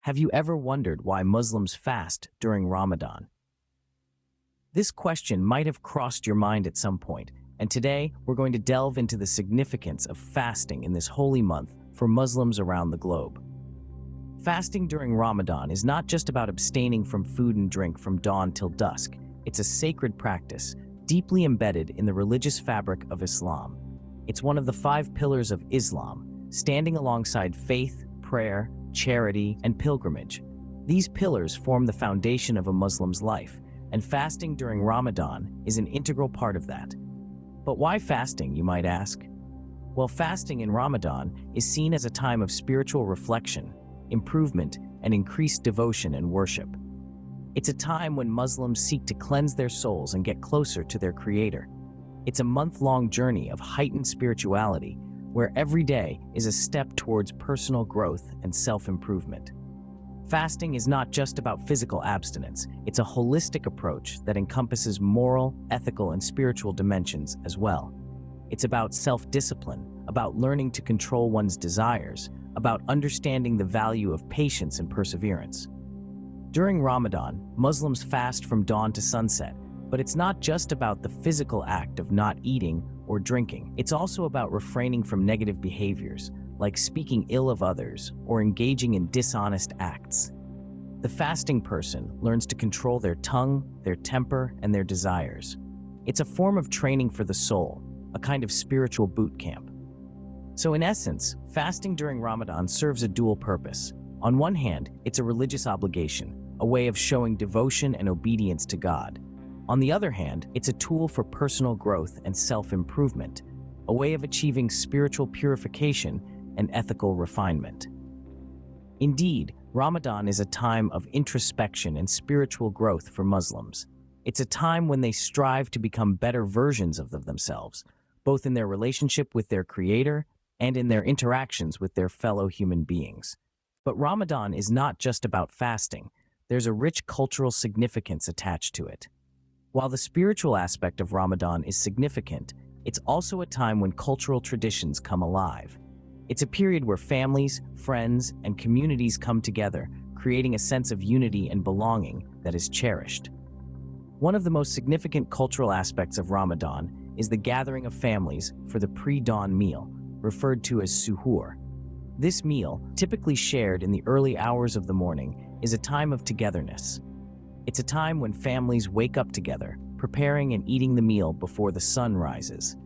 Have you ever wondered why Muslims fast during Ramadan? This question might have crossed your mind at some point, and today we're going to delve into the significance of fasting in this holy month for Muslims around the globe. Fasting during Ramadan is not just about abstaining from food and drink from dawn till dusk. It's a sacred practice, deeply embedded in the religious fabric of Islam. It's one of the 5 pillars of Islam, standing alongside faith, prayer, charity, and pilgrimage. These pillars form the foundation of a Muslim's life, and fasting during Ramadan is an integral part of that. But why fasting, you might ask? Well, fasting in Ramadan is seen as a time of spiritual reflection, improvement, and increased devotion and worship. It's a time when Muslims seek to cleanse their souls and get closer to their Creator. It's a month-long journey of heightened spirituality, where every day is a step towards personal growth and self-improvement. Fasting is not just about physical abstinence, it's a holistic approach that encompasses moral, ethical, and spiritual dimensions as well. It's about self-discipline, about learning to control one's desires, about understanding the value of patience and perseverance. During Ramadan, Muslims fast from dawn to sunset, but it's not just about the physical act of not eating or drinking. It's also about refraining from negative behaviors, like speaking ill of others or engaging in dishonest acts. The fasting person learns to control their tongue, their temper, and their desires. It's a form of training for the soul, a kind of spiritual boot camp. So in essence, fasting during Ramadan serves a dual purpose. On one hand, it's a religious obligation, a way of showing devotion and obedience to God. On the other hand, it's a tool for personal growth and self-improvement, a way of achieving spiritual purification and ethical refinement. Indeed, Ramadan is a time of introspection and spiritual growth for Muslims. It's a time when they strive to become better versions of themselves, both in their relationship with their Creator and in their interactions with their fellow human beings. But Ramadan is not just about fasting. There's a rich cultural significance attached to it. While the spiritual aspect of Ramadan is significant, it's also a time when cultural traditions come alive. It's a period where families, friends, and communities come together, creating a sense of unity and belonging that is cherished. One of the most significant cultural aspects of Ramadan is the gathering of families for the pre-dawn meal, referred to as suhoor. This meal, typically shared in the early hours of the morning, is a time of togetherness. It's a time when families wake up together, preparing and eating the meal before the sun rises.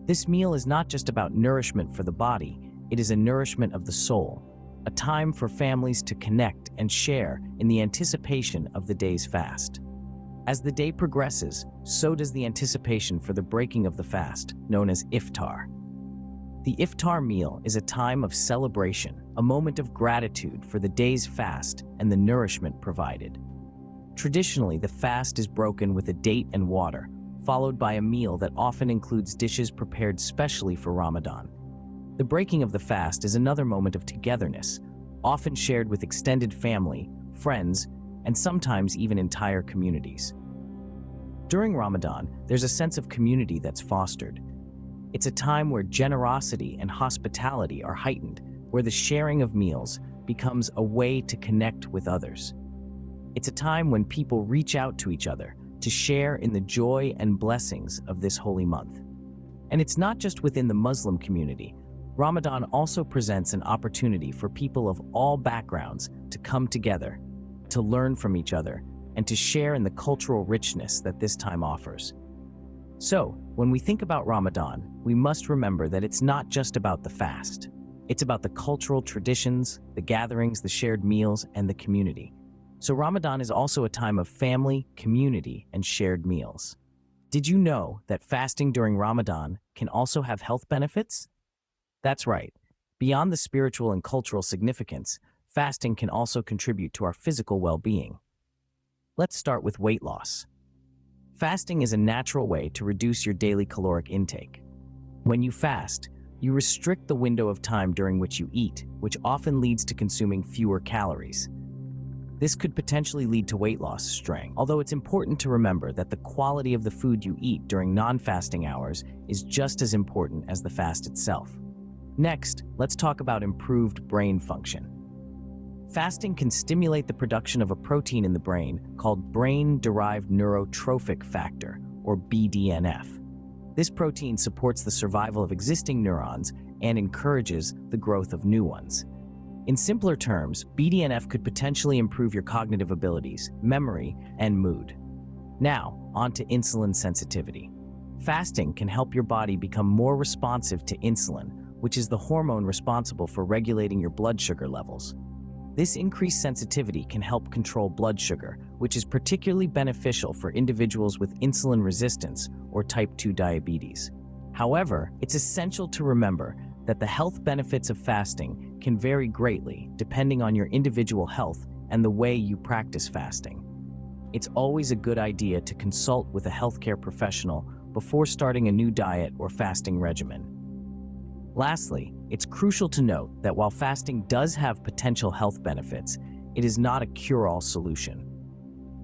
This meal is not just about nourishment for the body, it is a nourishment of the soul, a time for families to connect and share in the anticipation of the day's fast. As the day progresses, so does the anticipation for the breaking of the fast, known as iftar. The iftar meal is a time of celebration, a moment of gratitude for the day's fast and the nourishment provided. Traditionally, the fast is broken with a date and water, followed by a meal that often includes dishes prepared specially for Ramadan. The breaking of the fast is another moment of togetherness, often shared with extended family, friends, and sometimes even entire communities. During Ramadan, there's a sense of community that's fostered. It's a time where generosity and hospitality are heightened, where the sharing of meals becomes a way to connect with others. It's a time when people reach out to each other to share in the joy and blessings of this holy month. And it's not just within the Muslim community. Ramadan also presents an opportunity for people of all backgrounds to come together, to learn from each other, and to share in the cultural richness that this time offers. So, when we think about Ramadan, we must remember that it's not just about the fast. It's about the cultural traditions, the gatherings, the shared meals, and the community. So Ramadan is also a time of family, community, and shared meals. Did you know that fasting during Ramadan can also have health benefits? That's right. Beyond the spiritual and cultural significance, fasting can also contribute to our physical well-being. Let's start with weight loss. Fasting is a natural way to reduce your daily caloric intake. When you fast, you restrict the window of time during which you eat, which often leads to consuming fewer calories. This could potentially lead to weight loss straying, although it's important to remember that the quality of the food you eat during non-fasting hours is just as important as the fast itself. Next, let's talk about improved brain function. Fasting can stimulate the production of a protein in the brain called brain-derived neurotrophic factor, or BDNF. This protein supports the survival of existing neurons and encourages the growth of new ones. In simpler terms, BDNF could potentially improve your cognitive abilities, memory, and mood. Now, on to insulin sensitivity. Fasting can help your body become more responsive to insulin, which is the hormone responsible for regulating your blood sugar levels. This increased sensitivity can help control blood sugar, which is particularly beneficial for individuals with insulin resistance or type 2 diabetes. However, it's essential to remember that the health benefits of fasting can vary greatly depending on your individual health and the way you practice fasting. It's always a good idea to consult with a healthcare professional before starting a new diet or fasting regimen. Lastly, it's crucial to note that while fasting does have potential health benefits, it is not a cure-all solution.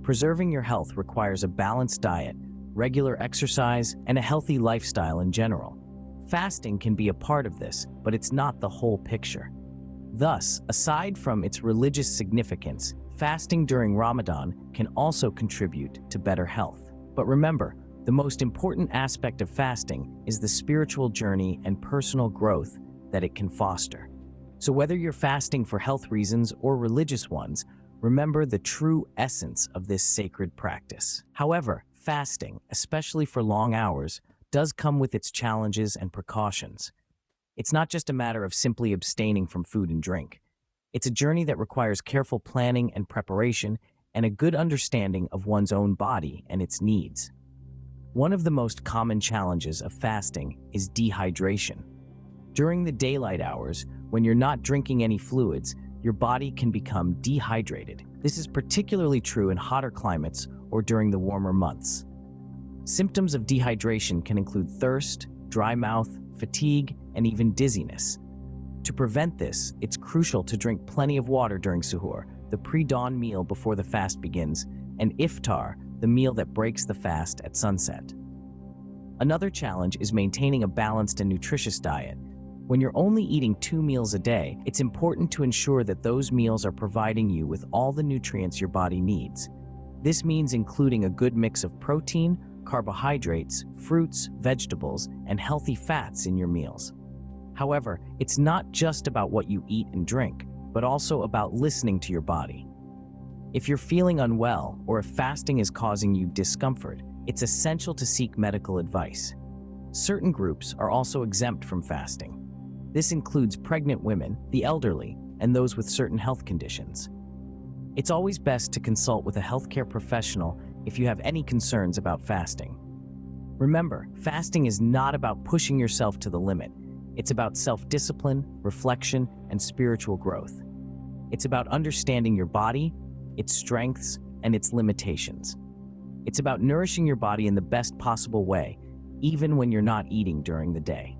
Preserving your health requires a balanced diet, regular exercise, and a healthy lifestyle in general. Fasting can be a part of this, but it's not the whole picture. Thus, aside from its religious significance, fasting during Ramadan can also contribute to better health. But remember, the most important aspect of fasting is the spiritual journey and personal growth that it can foster. So whether you're fasting for health reasons or religious ones, remember the true essence of this sacred practice. However, fasting, especially for long hours, does come with its challenges and precautions. It's not just a matter of simply abstaining from food and drink. It's a journey that requires careful planning and preparation and a good understanding of one's own body and its needs. One of the most common challenges of fasting is dehydration. During the daylight hours, when you're not drinking any fluids, your body can become dehydrated. This is particularly true in hotter climates or during the warmer months. Symptoms of dehydration can include thirst, dry mouth, fatigue, and even dizziness. To prevent this, it's crucial to drink plenty of water during suhoor, the pre-dawn meal before the fast begins, and iftar, the meal that breaks the fast at sunset. Another challenge is maintaining a balanced and nutritious diet. When you're only eating 2 meals a day, it's important to ensure that those meals are providing you with all the nutrients your body needs. This means including a good mix of protein, carbohydrates, fruits, vegetables, and healthy fats in your meals. However, it's not just about what you eat and drink, but also about listening to your body. If you're feeling unwell or if fasting is causing you discomfort, it's essential to seek medical advice. Certain groups are also exempt from fasting. This includes pregnant women, the elderly, and those with certain health conditions. It's always best to consult with a healthcare professional if you have any concerns about fasting. Remember, fasting is not about pushing yourself to the limit. It's about self-discipline, reflection, and spiritual growth. It's about understanding your body, its strengths, and its limitations. It's about nourishing your body in the best possible way, even when you're not eating during the day.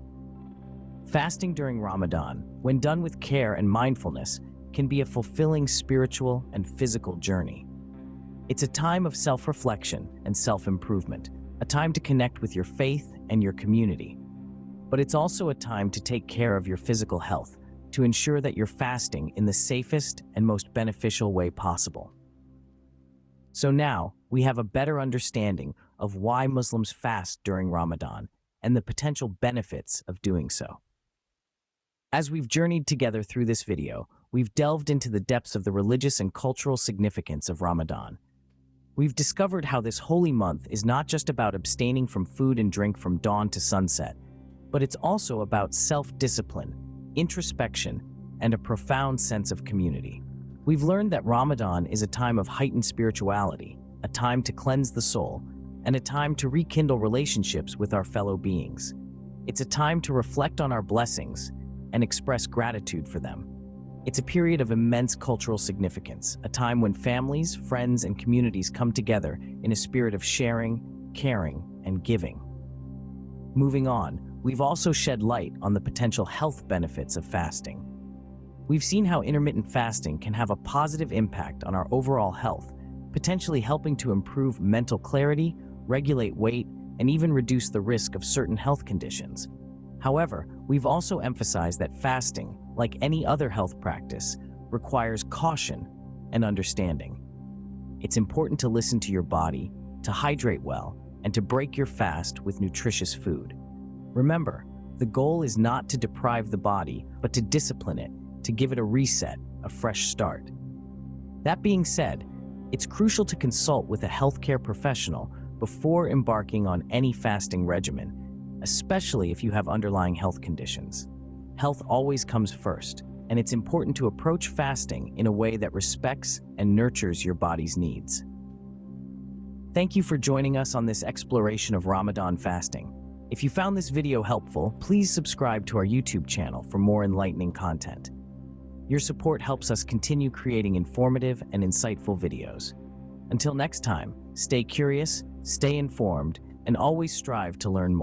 Fasting during Ramadan, when done with care and mindfulness, can be a fulfilling spiritual and physical journey. It's a time of self-reflection and self-improvement, a time to connect with your faith and your community. But it's also a time to take care of your physical health, to ensure that you're fasting in the safest and most beneficial way possible. So now, we have a better understanding of why Muslims fast during Ramadan and the potential benefits of doing so. As we've journeyed together through this video, we've delved into the depths of the religious and cultural significance of Ramadan. We've discovered how this holy month is not just about abstaining from food and drink from dawn to sunset, but it's also about self-discipline, introspection, and a profound sense of community. We've learned that Ramadan is a time of heightened spirituality, a time to cleanse the soul, and a time to rekindle relationships with our fellow beings. It's a time to reflect on our blessings and express gratitude for them. It's a period of immense cultural significance, a time when families, friends, and communities come together in a spirit of sharing, caring, and giving. Moving on, we've also shed light on the potential health benefits of fasting. We've seen how intermittent fasting can have a positive impact on our overall health, potentially helping to improve mental clarity, regulate weight, and even reduce the risk of certain health conditions. However, we've also emphasized that fasting, like any other health practice, requires caution and understanding. It's important to listen to your body, to hydrate well, and to break your fast with nutritious food. Remember, the goal is not to deprive the body, but to discipline it, to give it a reset, a fresh start. That being said, it's crucial to consult with a healthcare professional before embarking on any fasting regimen, especially if you have underlying health conditions. Health always comes first, and it's important to approach fasting in a way that respects and nurtures your body's needs. Thank you for joining us on this exploration of Ramadan fasting. If you found this video helpful, please subscribe to our YouTube channel for more enlightening content. Your support helps us continue creating informative and insightful videos. Until next time, stay curious, stay informed, and always strive to learn more.